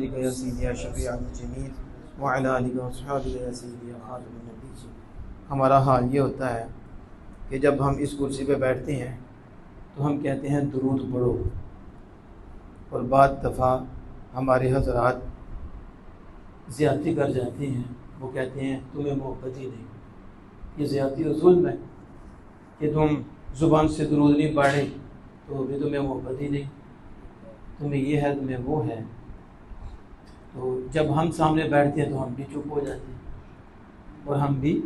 یا سیدی یا شفیع المجرمین وعلی آلہ وصحبہ یا سیدی یا خاتم النبیین۔ ہمارا حال یہ ہوتا ہے کہ جب ہم اس کرسی پہ بیٹھتے ہیں تو ہم کہتے ہیں درود پڑھو، اور بعض دفعہ ہمارے حضرات زیادتی کر جاتے ہیں، وہ کہتے ہیں تمہیں محبت ہی نہیں۔ یہ زیادتی و ظلم ہے کہ تم زبان سے درود نہیں پڑھے تو بھی تمہیں محبت ہی نہیں، تمہیں یہ ہے تمہیں وہ ہے۔ تو جب ہم سامنے بیٹھتے ہیں تو ہم بھی چپ ہو جاتے ہیں اور ہم بھی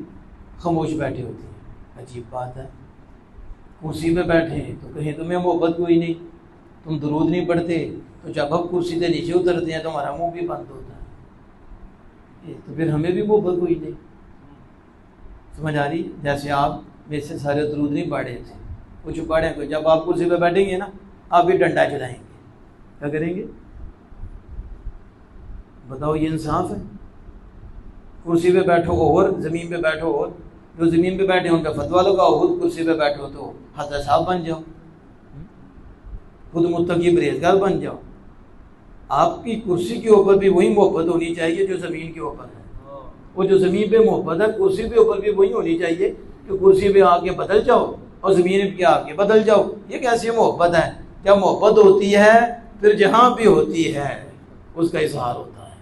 خاموش بیٹھے ہوتے ہیں۔ عجیب بات ہے، کرسی پہ بیٹھے ہیں تو کہیں تمہیں محبت کوئی نہیں، تم درود نہیں پڑھتے، تو جب ہم کرسی سے نیچے اترتے ہیں تو ہمارا منہ بھی بند ہوتا ہے، تو پھر ہمیں بھی محبت کوئی نہیں۔ سمجھ آ رہی؟ جیسے آپ میں سے سارے درود نہیں پڑھے تھے، کچھ پڑھیں کوئی، جب آپ کرسی پہ بیٹھیں گے نا آپ بھی ڈنڈا چلائیں گے، کیا کریں گے؟ بتاؤ یہ انصاف ہے؟ کرسی پہ بیٹھو اور زمین پہ بیٹھو، اور جو زمین پہ بیٹھے ان کا فتویٰ لگاؤ، خود کرسی پہ بیٹھو تو حضرت صاحب بن جاؤ، خود متقی پرہیزگار بن جاؤ۔ آپ کی کرسی کے اوپر بھی وہی محبت ہونی چاہیے جو زمین کے اوپر ہے، اور جو زمین پہ محبت ہے کرسی کے اوپر بھی وہی ہونی چاہیے کہ کرسی پہ آ کے بدل جاؤ اور زمین پہ آ کے بدل جاؤ۔ یہ کیسی محبت ہے؟ جب محبت ہوتی ہے پھر جہاں بھی ہوتی ہے اس کا اظہار ہوتا ہے۔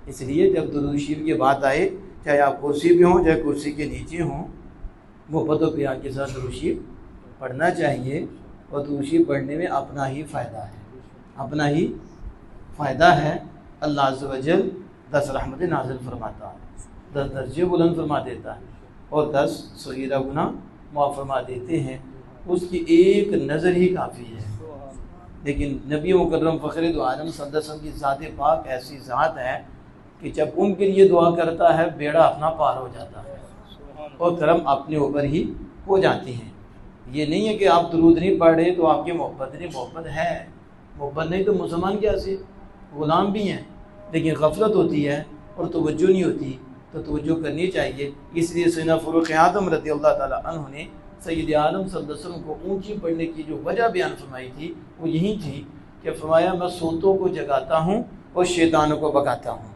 اس لیے جب درود شریف کی بات آئے، چاہے آپ کرسی پہ ہوں چاہے کرسی کے نیچے ہوں، محبت و پیار کے ساتھ درود شریف پڑھنا چاہیے، اور درود شریف پڑھنے میں اپنا ہی فائدہ ہے، اپنا ہی فائدہ ہے۔ اللہ عز و جل 10 رحمت نازل فرماتا ہے، 10 درجے بلند فرما دیتا ہے، اور 10 صغیرہ گناہ معاف فرما دیتے ہیں۔ اس کی ایک نظر ہی کافی ہے۔ لیکن نبی مکرم فخر دو عالم صلی اللہ علیہ وسلم کی ذات پاک ایسی ذات ہے کہ جب ان کے لیے دعا کرتا ہے بیڑا اپنا پار ہو جاتا ہے اور کرم اپنے اوپر ہی ہو جاتی ہیں۔ یہ نہیں ہے کہ آپ درود نہیں پڑھ رہے تو آپ کی محبت نہیں، محبت ہے۔ محبت نہیں تو مسلمان کیسے؟ غلام بھی ہیں، لیکن غفلت ہوتی ہے اور توجہ نہیں ہوتی، تو توجہ کرنی چاہیے۔ اس لیے سیدنا فاروق اعظم رضی اللہ تعالیٰ عنہ نے سید عالم صلی اللہ علیہ وسلم کو اونچی پڑھنے کی جو وجہ بیان فرمائی تھی وہ یہی تھی کہ فرمایا میں سوتوں کو جگاتا ہوں اور شیطانوں کو بھگاتا ہوں۔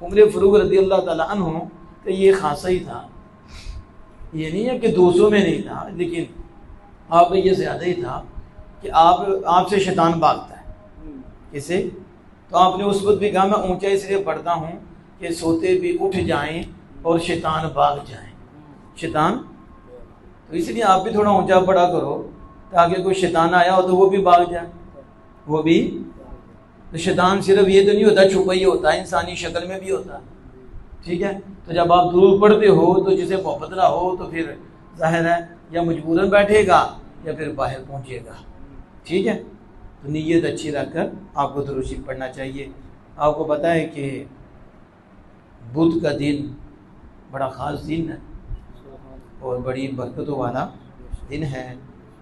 عمر فاروق رضی اللہ تعالیٰ عنہ کہ یہ خاصہ ہی تھا، یہ نہیں ہے کہ 200 میں نہیں تھا، لیکن آپ میں یہ زیادہ ہی تھا کہ آپ سے شیطان بھاگتا ہے۔ کسے؟ تو آپ نے اس وقت بھی کہا میں اونچا اس لیے پڑھتا ہوں کہ سوتے بھی اٹھ جائیں اور شیطان بھاگ جائیں۔ شیطان تو اس لیے آپ بھی تھوڑا اونچا پڑھا کرو تاکہ کوئی شیطان آیا ہو تو وہ بھی بھاگ جائے، وہ بھی۔ تو شیطان صرف یہ تو نہیں ہوتا چھپا ہی ہوتا ہے، انسانی شکل میں بھی ہوتا ہے، ٹھیک ہے؟ تو جب آپ درود پڑھتے ہو تو جسے محبت نہ ہو تو پھر ظاہر ہے یا مجبوراً بیٹھے گا یا پھر باہر پہنچے گا، ٹھیک ہے؟ تو نیت اچھی رکھ کر آپ کو درود شریف پڑھنا چاہیے۔ آپ کو پتہ ہے کہ بدھ کا دن بڑا خاص دن ہے اور بڑی برکتوں والا دن ہے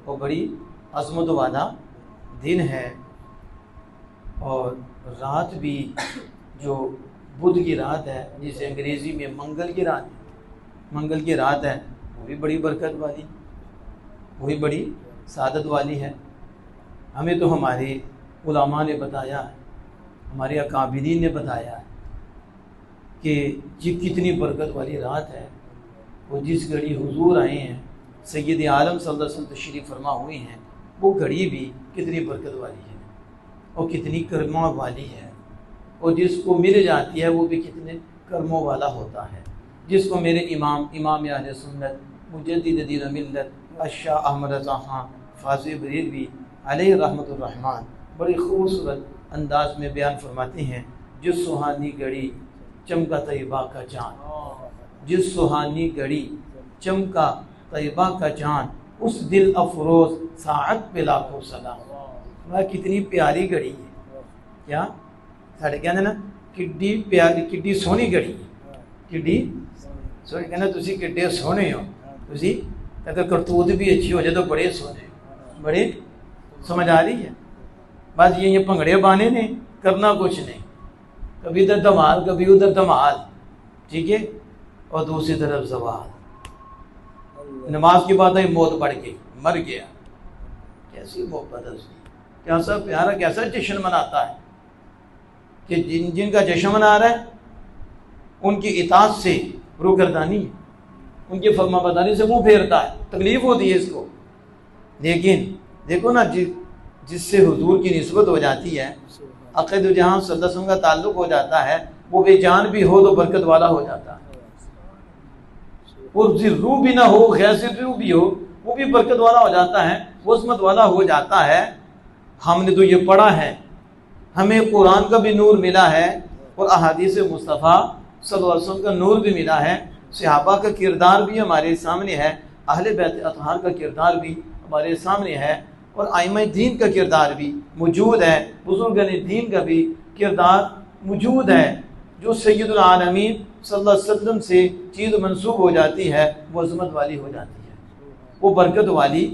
اور بڑی عظمت والا دن ہے، اور رات بھی جو بدھ کی رات ہے جسے انگریزی میں منگل کی رات ہے، وہ بھی بڑی برکت والی، وہی بڑی سعادت والی ہے۔ ہمیں تو ہمارے علماء نے بتایا ہے، ہمارے اکابرین نے بتایا ہے کہ یہ کتنی برکت والی رات ہے، وہ جس گھڑی حضور آئے ہیں، سید عالم صلی اللہ علیہ وسلم تشریف فرما ہوئے ہیں، وہ گھڑی بھی کتنی برکت والی ہے اور کتنی کرموں والی ہے، اور جس کو مل جاتی ہے وہ بھی کتنے کرموں والا ہوتا ہے۔ جس کو میرے امام اہل سنت مجدد دین و ملت الشاہ احمد رضا خان فاضل بریلوی علیہ رحمۃ الرحمن بڑی خوبصورت انداز میں بیان فرماتے ہیں، جس سہانی گھڑی چمکا طیبہ کا چاند، جس سہانی گھڑی چمکا طیبہ کا چاند، اس دل افروز ساعت پہ لاکھوں سلام۔ کتنی پیاری گھڑی ہے، کیا ساڑھے کہنے نا کڈی پیاری کڈی سونی گھڑی ہے، کڈی سونی کہنا تسی کڈے سونے ہو، تسی اگر کرتوت بھی اچھی ہو جائے تو بڑے سونے ہو، بڑے۔ سمجھ آ رہی ہے؟ بس یہ پنگڑے بانے نے کرنا کچھ نہیں، کبھی ادھر دھمال کبھی ادھر دھمال، ٹھیک ہے؟ اور دوسری طرف زوال، نماز کی بات آئی موت پڑ گئی، مر گیا۔ کیسی محبت ہے اس کی، کیسا پیارا، کیسا جشن مناتا ہے۔ کہ جن کا جشن منا رہا ہے ان کی اطاعت سے روگردانی ہے، ان کی فرما برداری سے منہ پھیرتا ہے، تکلیف ہوتی ہے اس کو. لیکن دیکھو نا جس سے حضور کی نسبت ہو جاتی ہے، عقید جہاں صلی اللہ علیہ وسلم کا تعلق ہو جاتا ہے، وہ بے جان بھی ہو تو برکت والا ہو جاتا ہے، اور روح بھی نہ ہو، غیر سے روح بھی ہو، وہ بھی برکت والا ہو جاتا ہے، وہ عظمت والا ہو جاتا ہے. ہم نے تو یہ پڑھا ہے، ہمیں قرآن کا بھی نور ملا ہے اور احادیث مصطفیٰ صلی اللہ علیہ وسلم کا نور بھی ملا ہے، صحابہ کا کردار بھی ہمارے سامنے ہے، اہل بیت اطہار کا کردار بھی ہمارے سامنے ہے، اور ائمہ دین کا کردار بھی موجود ہے، بزرگان دین کا بھی کردار موجود ہے. جو سید العالمین صلی اللہ علیہ وسلم سے چیز منسوب ہو جاتی ہے وہ عظمت والی ہو جاتی ہے، وہ برکت والی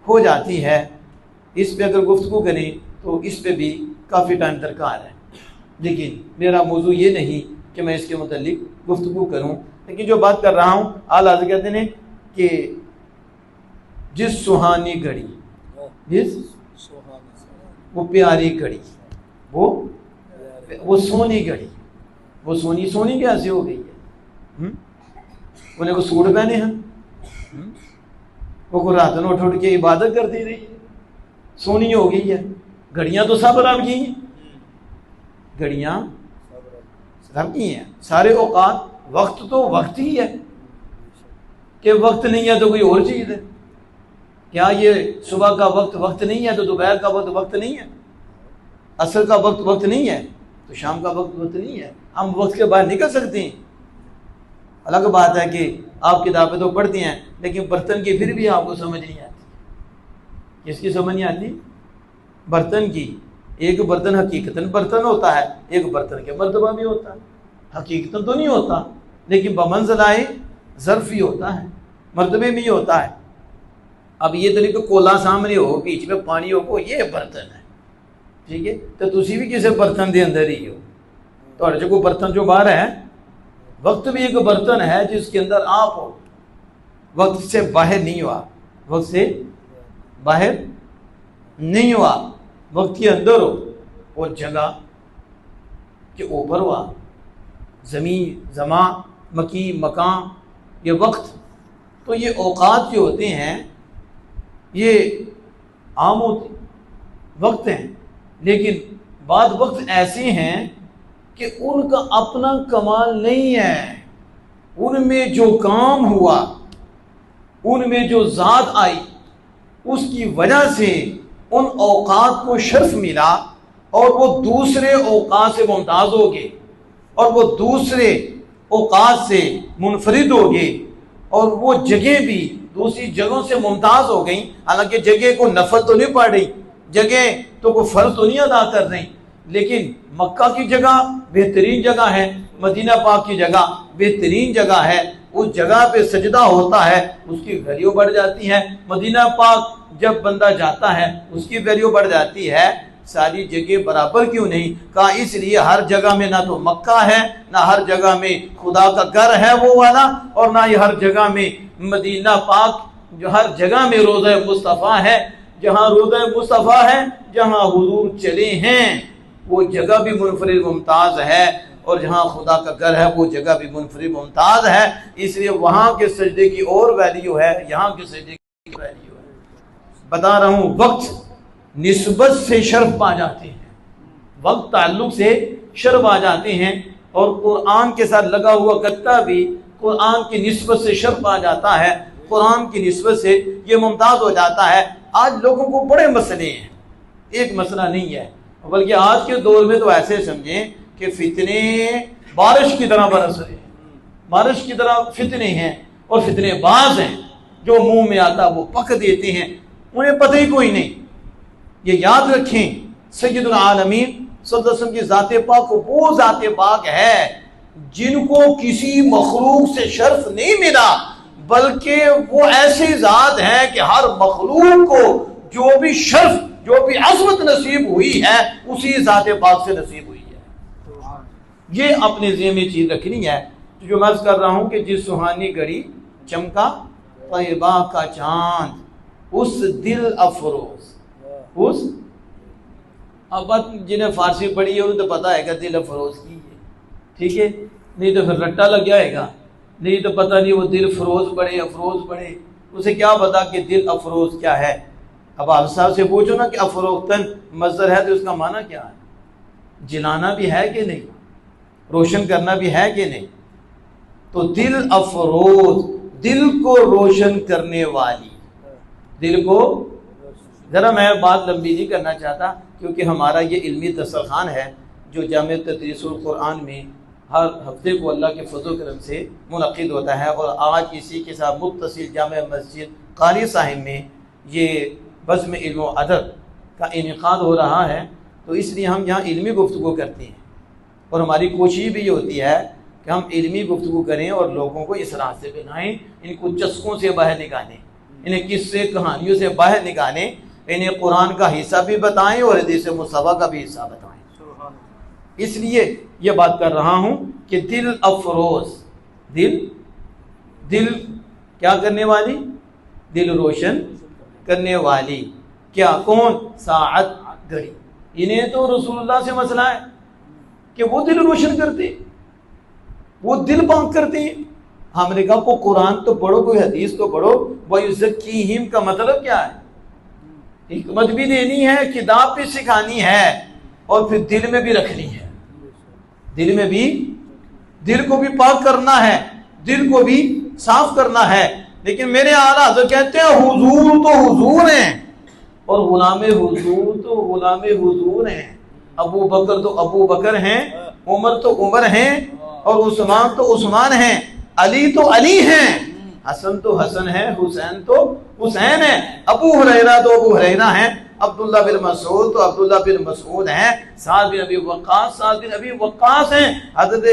ہو جاتی ہے. اس پہ اگر گفتگو کریں تو اس پہ بھی کافی ٹائم درکار ہے، لیکن میرا موضوع یہ نہیں کہ میں اس کے متعلق گفتگو کروں. لیکن جو بات کر رہا ہوں، اعلیٰ حضرت کہتے ہیں کہ جس سہانی گھڑی، وہ پیاری گھڑی، وہ سونی گھڑی، وہ سونی کیسے ہو گئی ہے؟ انہیں کو سوٹ پہنے ہیں، وہ راتوں اٹھ کے عبادت کرتی رہی ہے، سونی ہو گئی ہے. گھڑیاں تو سب رب کی ہیں، گھڑیاں رب کی ہیں. سارے اوقات، وقت تو وقت ہی ہے، کہ وقت نہیں ہے تو کوئی اور چیز ہے. کیا یہ صبح کا وقت نہیں ہے تو دوپہر کا وقت نہیں ہے، عصر کا وقت نہیں ہے تو شام کا وقت نہیں ہے. ہم وقت کے باہر نکل سکتے ہیں. الگ بات ہے کہ آپ کتابیں تو پڑھتی ہیں لیکن برتن کی پھر بھی آپ کو سمجھ نہیں آتی. کس کی سمجھ نہیں آتی؟ برتن کی. ایک برتن حقیقتاً برتن ہوتا ہے، ایک برتن کے مرتبہ بھی ہوتا ہے. حقیقتاً تو نہیں ہوتا لیکن بمنزلہ ظرف ہی ہوتا ہے، مرتبے میں ہی ہوتا ہے. اب یہ تو نہیں کہ کولا سامنے ہو، بیچ میں پانی ہو، یہ برتن ہے، ٹھیک ہے، تو تسی بھی کسی برتن دے اندر ہی ہو. تو جو کوئی برتن جو باہر ہے، وقت بھی ایک برتن ہے جس کے اندر آپ ہو، وقت سے باہر نہیں ہوا، وقت سے باہر نہیں ہوا، وقت کے اندر ہو. اور جگہ کے اوپر ہوا، زمین، زمان، مکان، یہ وقت. تو یہ اوقات جو ہوتے ہیں یہ عام ہوتے وقت ہیں، لیکن بعض وقت ایسے ہیں کہ ان کا اپنا کمال نہیں ہے. ان میں جو کام ہوا، ان میں جو ذات آئی، اس کی وجہ سے ان اوقات کو شرف ملا اور وہ دوسرے اوقات سے ممتاز ہو گئے، اور وہ دوسرے اوقات سے منفرد ہو گئے، اور وہ جگہ بھی دوسری جگہوں سے ممتاز ہو گئیں. حالانکہ جگہ کو نفل تو نہیں پڑھ رہی، جگہ تو کوئی فرض تو نہیں ادا کر رہی، لیکن مکہ کی جگہ بہترین جگہ ہے، مدینہ پاک کی جگہ بہترین جگہ ہے. اس جگہ پہ سجدہ ہوتا ہے، اس کی ویلیو بڑھ جاتی ہے. مدینہ پاک جب بندہ جاتا ہے اس کی ویلیو بڑھ جاتی ہے. ساری جگہ برابر کیوں نہیں؟ کہا اس لیے ہر جگہ میں نہ تو مکہ ہے، نہ ہر جگہ میں خدا کا گھر ہے وہ والا، اور نہ ہی ہر جگہ میں مدینہ پاک، جو ہر جگہ میں روضہ مصطفیٰ ہے. جہاں روضہ مصطفیٰ ہے، جہاں حضور چلے ہیں، وہ جگہ بھی منفرد ممتاز ہے، اور جہاں خدا کا گھر ہے وہ جگہ بھی منفرد ممتاز ہے. اس لیے وہاں کے سجدے کی اور ویلیو ہے، یہاں کے سجدے کی ویلیو ہے. بتا رہا ہوں، وقت نسبت سے شرف پا جاتے ہیں، وقت تعلق سے شرف آ جاتے ہیں. اور قرآن کے ساتھ لگا ہوا گتا بھی قرآن کی نسبت سے شرف آ جاتا ہے، قرآن کی نسبت سے یہ ممتاز ہو جاتا ہے. آج لوگوں کو بڑے مسئلے ہیں، ایک مسئلہ نہیں ہے، بلکہ آج کے دور میں تو ایسے سمجھیں کہ فتنے بارش کی طرح برس رہے ہیں، بارش کی طرح فتنے ہیں، اور فتنے باز ہیں جو منہ میں آتا وہ پک دیتے ہیں، انہیں پتہ ہی کوئی نہیں. یہ یاد رکھیں، سید العالمین صلی اللہ علیہ وسلم کی ذات پاک وہ ذات پاک ہے جن کو کسی مخلوق سے شرف نہیں ملا، بلکہ وہ ایسی ذات ہے کہ ہر مخلوق کو جو بھی شرف، جو بھی عظمت نصیب ہوئی ہے اسی ذات پاک سے نصیب ہوئی ہے. یہ اپنے ذہن میں چیز رکھنی ہے. جو میں عرض کر رہا ہوں کہ جس سہانی گھڑی چمکا طیبہ کا چاند، اس دل افروز، اس اب بات جنہیں فارسی پڑھی ہے انہیں تو پتہ ہے کہ دل افروز کی ہے، ٹھیک ہے، نہیں تو پھر رٹا لگ جائے گا، نہیں تو پتہ نہیں وہ دل فروز پڑھے افروز پڑھے، اسے کیا پتا کہ دل افروز کیا ہے۔ اب آپ صاحب سے پوچھو نا کہ افروختن مصدر ہے تو اس کا معنی کیا ہے، جلانا بھی ہے کہ نہیں، روشن کرنا بھی ہے کہ نہیں، تو دل افروز، دل کو روشن کرنے والی، دل کو، ذرا میں بات لمبی نہیں کرنا چاہتا کیونکہ ہمارا یہ علمی دسترخوان ہے جو جامع تدریس القرآن میں ہر ہفتے کو اللہ کے فضل و کرم سے منعقد ہوتا ہے، اور آج اسی کے ساتھ متصل جامع مسجد قاری صاحب میں یہ بزم علم و ادب کا انعقاد ہو رہا ہے، تو اس لیے ہم یہاں علمی گفتگو کرتے ہیں، اور ہماری کوشش بھی یہ ہوتی ہے کہ ہم علمی گفتگو کریں اور لوگوں کو اس راستے پہ لائیں، ان کو چسکوں سے باہر نکالیں، انہیں قصے کہانیوں سے باہر نکالیں، انہیں قرآن کا حصہ بھی بتائیں اور حدیث مصطفیٰ کا بھی حصہ بتائیں۔ اس لیے یہ بات کر رہا ہوں کہ دل افروز، دل کیا کرنے والی، دل روشن کرنے والی، کیا کون، ساعت، گھڑی۔ انہیں تو رسول اللہ سے مسئلہ ہے کہ وہ دل روشن کرتے، وہ دل پاک کرتے ہیں۔ ہم نے کہا کوئی قرآن تو پڑھو، کوئی حدیث تو پڑھو، وَيُزَكِّيهِمْ کا مطلب کیا ہے، حکمت بھی دینی ہے، کتاب بھی سکھانی ہے، اور پھر دل میں بھی رکھنی ہے، دل میں بھی، دل کو بھی پاک کرنا ہے، دل کو بھی صاف کرنا ہے۔ لیکن میرے اعلیٰ حضرت کہتے ہیں حضور تو حضور ہیں اور غلام حضور تو غلام حضور ہیں، ابو بکر تو ابو بکر ہیں، عمر تو عمر ہیں، اور عثمان تو عثمان ہیں، علی تو علی ہیں، حسن تو حسن ہے، حسین تو حسین ہے، ابو ہریرہ تو ابو ہریرہ ہیں، عبداللہ بن مسعود تو عبداللہ بن مسعود ہیں، سعد بن ابی وقاص سعد بن ابی وقاص ہیں، حضرت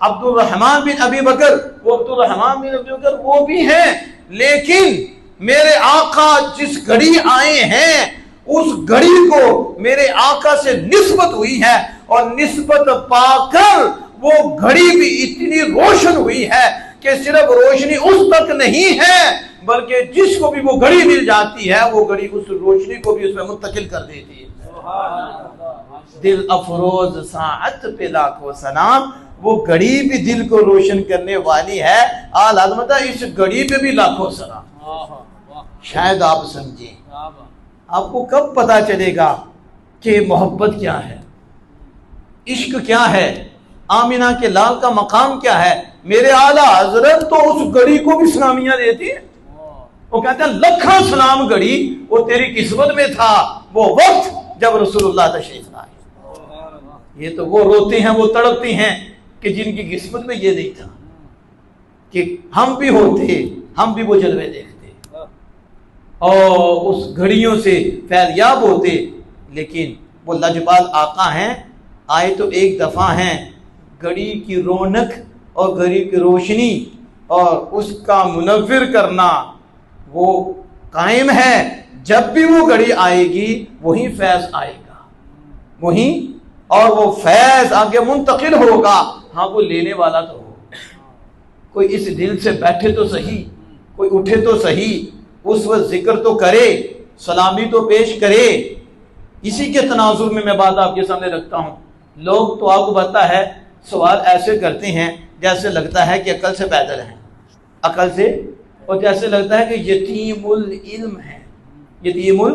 عبد الرحمن بن ابی بکر وہ عبد الرحمن بن ابی بکر وہ بھی ہیں۔ لیکن میرے آقا جس گھڑی آئے ہیں اس گھڑی کو میرے آقا سے نسبت ہوئی ہے، اور نسبت پا کر وہ گھڑی بھی اتنی روشن ہوئی ہے کہ صرف روشنی اس تک نہیں ہے بلکہ جس کو بھی وہ گھڑی مل جاتی ہے وہ گھڑی اس روشنی کو بھی اس میں منتقل کر دیتی ہے۔ دل افروز ساعت پہ لاکھوں سلام، وہ گھڑی بھی دل کو روشن کرنے والی ہے، اعلیٰ حضرت اس گھڑی پہ بھی لاکھوں سلام۔ شاید آپ سمجھیں، آپ کو کب پتا چلے گا کہ محبت کیا ہے، عشق کیا ہے، آمینہ کے لال کا مقام کیا ہے۔ میرے اعلیٰ حضرت تو اس گھڑی کو بھی سلامیاں دیتی ہیں، وہ کہتے ہیں لکھاں سلام گھڑی، وہ تیری قسمت میں تھا وہ وقت جب رسول اللہ تشریف لائے۔ یہ تو وہ روتے ہیں، وہ تڑپتے ہیں کہ جن کی قسمت میں یہ نہیں تھا کہ ہم بھی ہوتے، ہم بھی وہ جلوے دیکھتے اور اس گھڑیوں سے فیضیاب ہوتے، لیکن وہ لجپال آقا ہیں، آئے تو ایک دفعہ ہیں، گھڑی کی رونق اور گھڑی کی روشنی اور اس کا منور کرنا وہ قائم ہے۔ جب بھی وہ گھڑی آئے گی وہی فیض آئے گا، وہی، اور وہ فیض آگے منتقل ہوگا۔ ہاں وہ لینے والا تو ہو، کوئی اس دل سے بیٹھے تو صحیح، کوئی اٹھے تو صحیح، اس وقت ذکر تو کرے، سلامی تو پیش کرے۔ اسی کے تناظر میں بات آپ کے سامنے رکھتا ہوں۔ لوگ تو آپ کو پتا ہے سوال ایسے کرتے ہیں جیسے لگتا ہے کہ عقل سے پیدل ہیں، عقل سے، اور جیسے لگتا ہے کہ یتیم العلم ہے، یتیم اور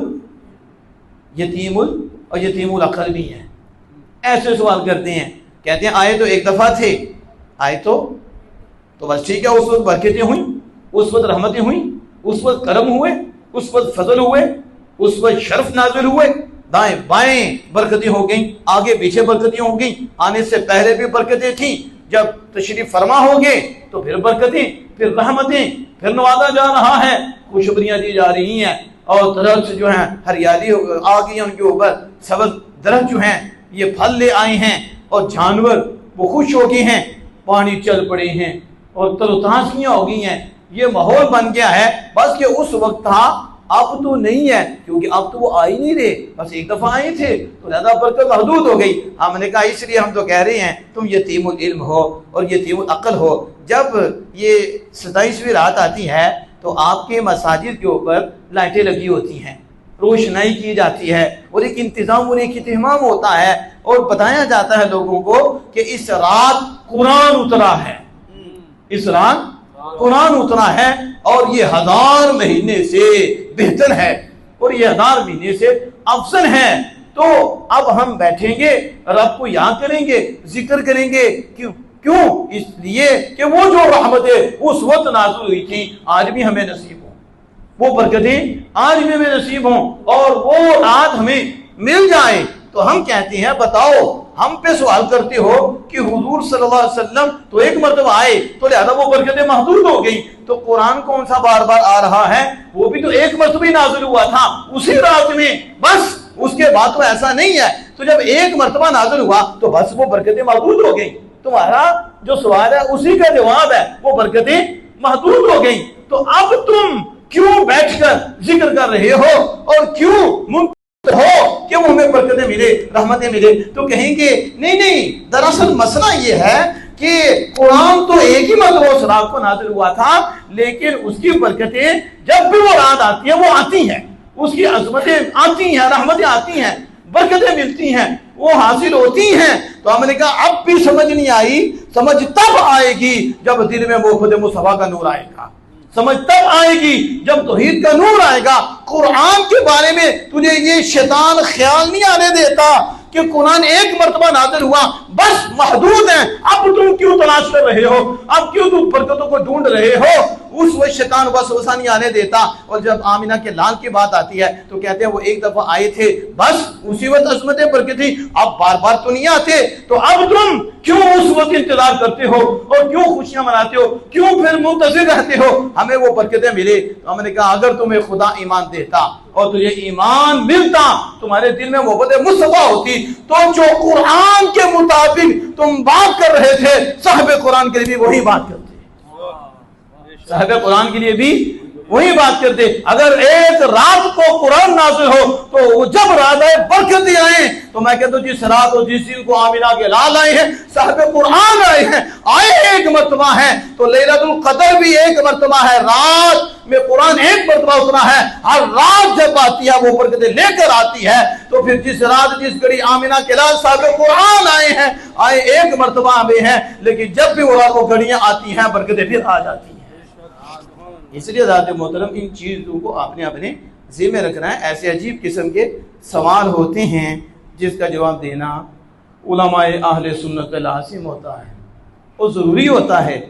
یتیم العقل بھی ہے۔ ایسے سوال کرتے ہیں، کہتے ہیں آئے تو ایک دفعہ تھے، آئے تو بس ٹھیک ہے، اس وقت برکتیں ہوئیں، اس وقت رحمتیں ہوئیں، اس وقت کرم ہوئے، اس وقت فضل ہوئے، اس وقت شرف نازل ہوئے، دائیں بائیں برکتیں ہو گئیں، آگے پیچھے برکتیں ہو گئیں، آنے سے پہلے بھی برکتیں تھیں، جب تشریف فرما ہو گئے تو پھر برکتیں، پھر رحمتیں، پھر نوازا جا رہا ہے، خوشبریاں دی جا رہی ہیں، اور درخت جو ہیں ہریالی آ گئی ان کے اوپر، سبز درخت جو ہیں یہ پھل لے آئے ہیں، اور جانور وہ خوش ہو گئے ہیں، پانی چل پڑے ہیں، اور تر و تازگیاں ہو گئی ہیں، یہ ماحول بن گیا ہے۔ بس کہ اس وقت تھا، اب تو نہیں ہے، کیونکہ اب تو وہ آ ہی نہیں رہے، بس ایک دفعہ آئے تھے تو زیادہ برکت محدود ہو گئی۔ ہم نے کہا اس لیے ہم تو کہہ رہے ہیں تم یتیم العلم ہو اور یتیم العقل ہو۔ جب یہ 27ویں رات آتی ہے تو آپ کے مساجد کے اوپر لائٹیں لگی ہوتی ہیں، روشنائی کی جاتی ہے اور ایک انتظام اور ایک اہتمام ہوتا ہے اور بتایا جاتا ہے لوگوں کو کہ اس رات قرآن اترا ہے، اس رات قرآن اترا ہے اور یہ 1000 مہینے سے بہتر ہے اور یہ 1000 مہینے سے افضل ہے۔ تو اب ہم بیٹھیں گے، رب کو یاد کریں گے، ذکر کریں گے، کیوں؟ اس لیے کہ وہ جو رحمتیں اس وقت نازل ہوئی تھی آج بھی ہمیں نصیب ہوں، وہ برکتیں آج بھی ہمیں نصیب ہوں اور وہ رات ہمیں مل جائے۔ تو ہم کہتے ہیں بتاؤ، ہم پہ سوال کرتے ہو کہ حضور صلی اللہ علیہ وسلم تو ایک مرتبہ آئے تو لہذا وہ برکتیں محدود ہو گئی، تو قرآن کون سا بار بار آ رہا ہے؟ وہ بھی تو ایک مرتبہ نازل ہوا تھا اسی رات میں، بس اس کے بعد تو ایسا نہیں ہے۔ تو جب ایک مرتبہ نازل ہوا تو بس وہ برکتیں محدود ہو گئی۔ تمہارا جو سوال ہے اسی کا جواب ہے، وہ برکتیں محدود ہو گئی۔ تو اب تم کیوں بیٹھ کر ذکر کر رہے ہو اور کیوں منتظر ہو کہ وہ ہمیں برکتیں ملے، رحمتیں ملے؟ تو کہیں گے نہیں، دراصل مسئلہ یہ ہے کہ قرآن تو ایک ہی مرتبہ اس رات کو نازل ہوا تھا، لیکن اس کی برکتیں جب بھی وہ رات آتی ہیں وہ آتی ہیں، اس کی عظمتیں آتی ہیں، رحمتیں آتی ہیں، برکتیں ملتی ہیں، وہ حاصل ہوتی ہیں۔ تو ہم نے کہا اب بھی سمجھ نہیں آئی، سمجھ تب آئے گی جب دل میں محمد مصطفیٰ کا نور آئے گا، سمجھ تب آئے گی جب توحید کا نور آئے گا۔ قرآن کے بارے میں تجھے یہ شیطان خیال نہیں آنے دیتا کہ قرآن ایک مرتبہ نازل ہوا، بس محدود ہے، اب تم کیوں تلاش کر رہے ہو، اب کیوں تم برکتوں کو ڈھونڈ رہے ہو؟ اس وقت شیطان وسوسہ نہیں آنے دیتا۔ اور جب آمینہ کے لال کی بات آتی ہے تو کہتے ہیں وہ ایک دفعہ آئے تھے، بس اسی وقت عظمتیں برکتیں، اب بار بار تو نہیں آتے، تو اب تم کیوں اس وقت انتظار کرتے ہو اور کیوں خوشیاں مناتے ہو، کیوں پھر منتظر رہتے ہو ہمیں وہ برکتیں ملے؟ تو ہم نے کہا اگر تمہیں خدا ایمان دیتا اور تجھے ایمان ملتا، تمہارے دل میں محبت مصطفیٰ ہوتی، تو جو قرآن کے مطابق تم بات کر رہے تھے صاحب قرآن کے لیے بھی وہی بات کرتے، صاحب قرآن کے لیے بھی وہی بات کرتے۔ اگر ایک رات کو قرآن نازل ہو تو جب رات آئے برکتیں آئیں، تو میں کہتا ہوں جس رات اور جس دن کو آمینہ کے لال آئے ہیں، صاحب قرآن آئے ہیں، آئے ایک مرتبہ ہیں، تو لیلۃ القدر بھی ایک مرتبہ ہے، رات میں قرآن ایک مرتبہ اترا ہے، ہر رات جب آتی ہے وہ برکتیں لے کر آتی ہے۔ تو پھر جس رات جس گھڑی آمینہ کے لال صاحب قرآن آئے ہیں، آئے ایک مرتبہ آئے ہیں، لیکن جب بھی وہ گھڑیاں آتی ہیں برکتیں پھر آ جاتی ہیں۔ اس لیے ذات محترم ان چیزوں کو آپ نے اپنے ذمہ رکھنا ہے۔ ایسے عجیب قسم کے سوال ہوتے ہیں جس کا جواب دینا علماء اہل سنت کا لازم ہوتا ہے اور ضروری ہوتا ہے۔